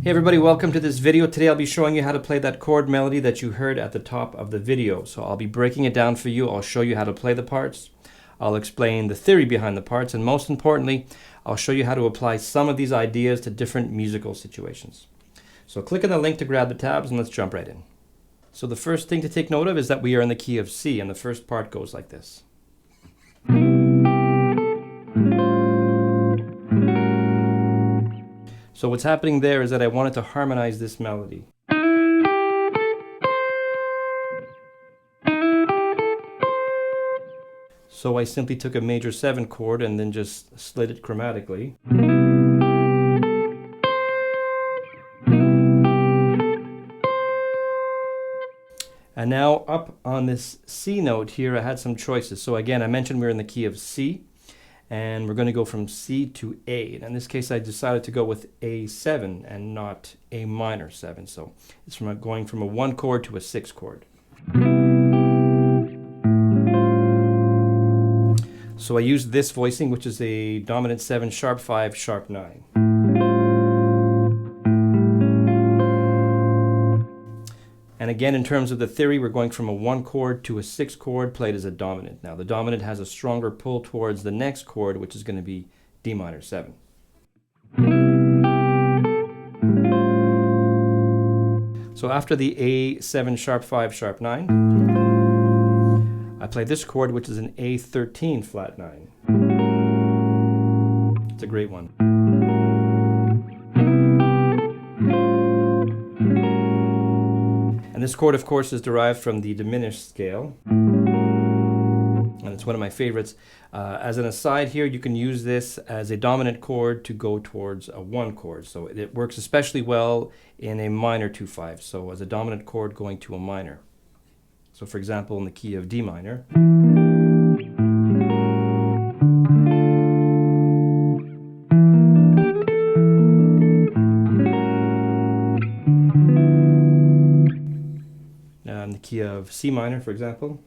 Hey everybody, welcome to this video. Today I'll be showing you how to play that chord melody that you heard at the top of the video. So I'll be breaking it down for you. I'll show you how to play the parts. I'll explain the theory behind the parts, and most importantly, I'll show you how to apply some of these ideas to different musical situations. So click on the link to grab the tabs and let's jump right in. So the first thing to take note of is that we are in the key of C, and the first part goes like this. So what's happening there is that I wanted to harmonize this melody. So I simply took a major 7 chord and then just slid it chromatically. And now up on this C note here, I had some choices. So again, I mentioned we're in the key of C, and we're going to go from C to A. And in this case, I decided to go with A7 and not A minor 7. So it's going from a 1 chord to a 6 chord. So I used this voicing, which is a dominant 7, sharp 5, sharp 9. And again, in terms of the theory, we're going from a 1 chord to a 6 chord played as a dominant. Now, the dominant has a stronger pull towards the next chord, which is going to be D minor 7. So after the A7 sharp 5 sharp 9, I play this chord, which is an A13 flat 9. It's a great one. And this chord, of course, is derived from the diminished scale, and it's one of my favorites. As an aside here, you can use this as a dominant chord to go towards a 1 chord. So it works especially well in a minor 2/5, so as a dominant chord going to a minor. So for example, in the key of D minor. In the key of C minor, for example.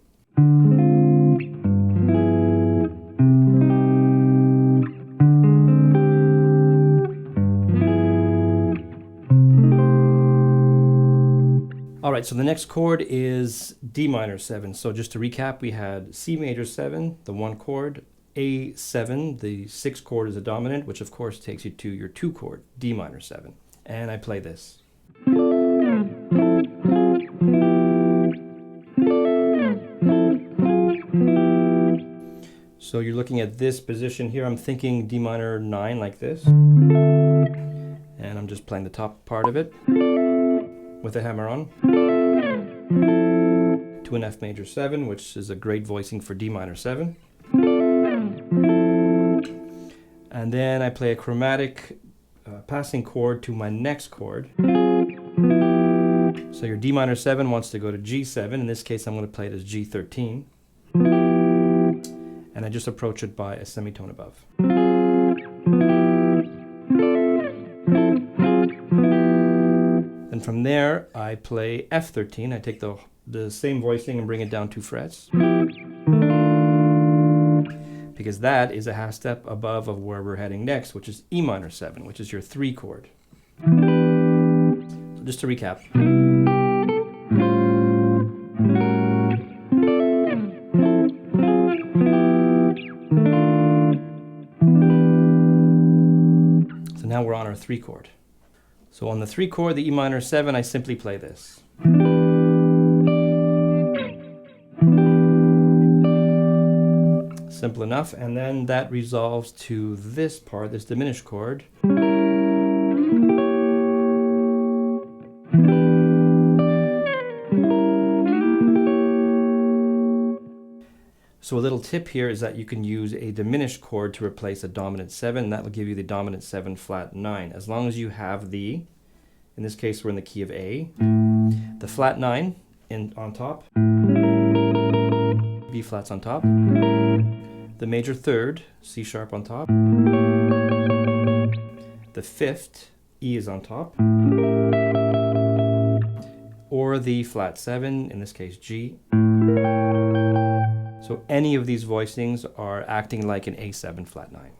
All right, so the next chord is D minor 7. So just to recap, we had C major 7, the 1 chord, A7, the 6 chord is a dominant, which of course takes you to your 2 chord, D minor 7. And I play this. So you're looking at this position here. I'm thinking D minor 9 like this. And I'm just playing the top part of it with a hammer on. To an F major 7, which is a great voicing for D minor 7. And then I play a chromatic passing chord to my next chord. So your D minor 7 wants to go to G7. In this case, I'm going to play it as G13. And I just approach it by a semitone above. And from there, I play F13. I take the same voicing and bring it down 2 frets. Because that is a half step above of where we're heading next, which is E minor 7, which is your 3 chord. So just to recap. Now we're on our 3 chord. So on the 3 chord, the E minor 7, I simply play this. Simple enough, and then that resolves to this part, this diminished chord. So a little tip here is that you can use a diminished chord to replace a dominant 7. That will give you the dominant 7 flat 9. As long as you have in this case we're in the key of A, the flat 9 on top, B flats on top, the major 3rd, C sharp on top, the 5th, E is on top, or the flat 7, in this case G. So any of these voicings are acting like an A7 flat 9.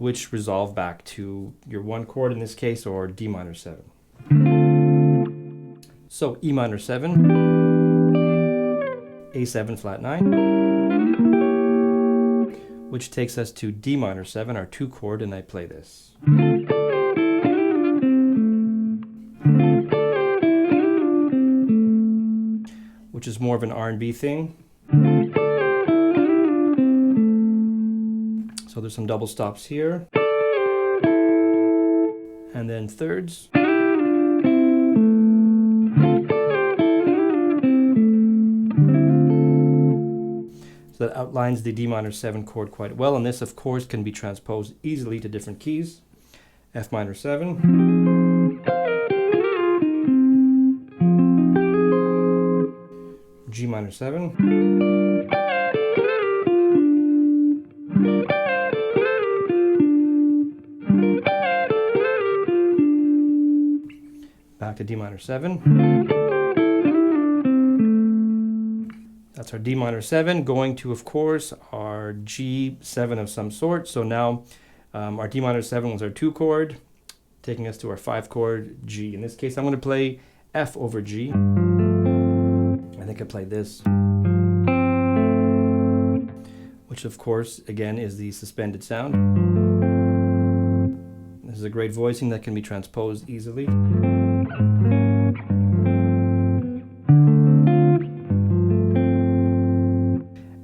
which resolve back to your 1 chord in this case, or D minor 7. So E minor 7, A7 flat 9, which takes us to D minor 7, our 2 chord, and I play this. Which is more of an R&B thing. So there's some double stops here. And then thirds. So that outlines the D minor 7 chord quite well, and this of course can be transposed easily to different keys. F minor 7, G minor 7, back to D minor 7. That's our D minor 7, going to, of course, our G7 of some sort. So now our D minor 7 was our 2 chord, taking us to our 5 chord G. In this case, I'm going to play F over G. I think I played this, which of course, again, is the suspended sound. This is a great voicing that can be transposed easily.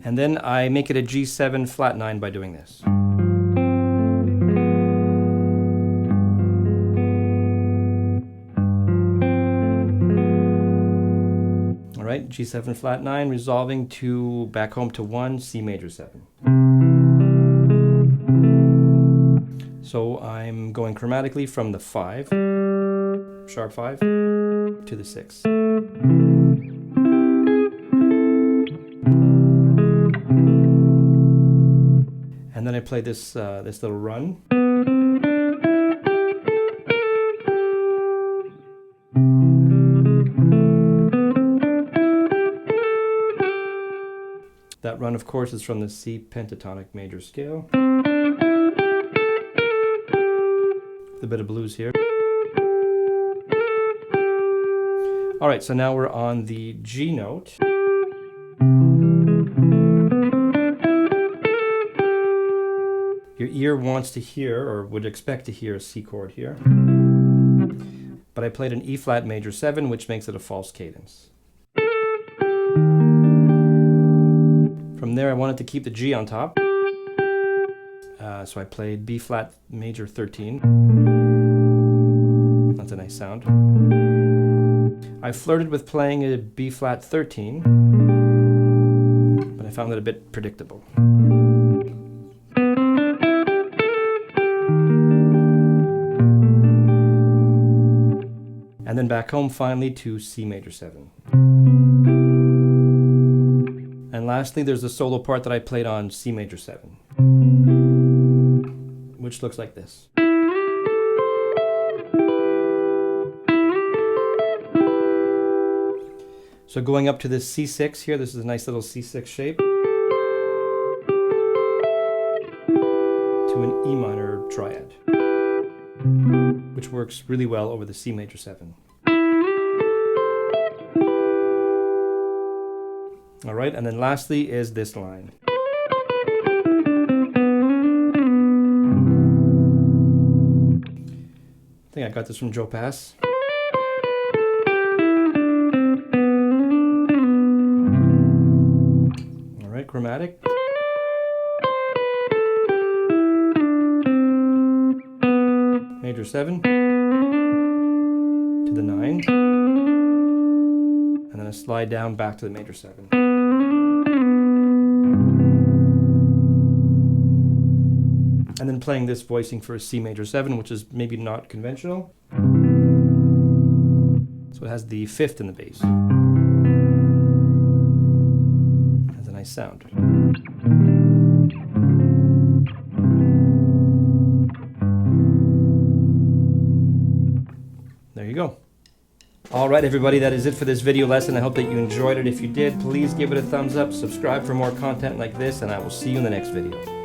And then I make it a G7 flat 9 by doing this. All right, G7 flat 9, resolving to back home to 1, C major 7. So I'm going chromatically from the 5, sharp 5, to the 6. And then I play this this little run. That run, of course, is from the C pentatonic major scale. A bit of blues here. All right, so now we're on the G note. Your ear wants to hear, or would expect to hear, a C chord here. But I played an E flat major 7, which makes it a false cadence. From there, I wanted to keep the G on top. So I played B flat major 13. That's a nice sound. I flirted with playing a B flat 13, but I found it a bit predictable. And then back home finally to C major 7. And lastly, there's the solo part that I played on C major 7, which looks like this. So going up to this C6 here, this is a nice little C6 shape, to an E minor triad, which works really well over the C major 7. All right, and then lastly is this line. I think I got this from Joe Pass. All right, chromatic. Major 7 to the 9, and then a slide down back to the major 7. And then playing this voicing for a C major 7, which is maybe not conventional. So it has the 5th in the bass. It has a nice sound. There you go. Alright everybody, that is it for this video lesson. I hope that you enjoyed it. If you did, please give it a thumbs up, subscribe for more content like this, and I will see you in the next video.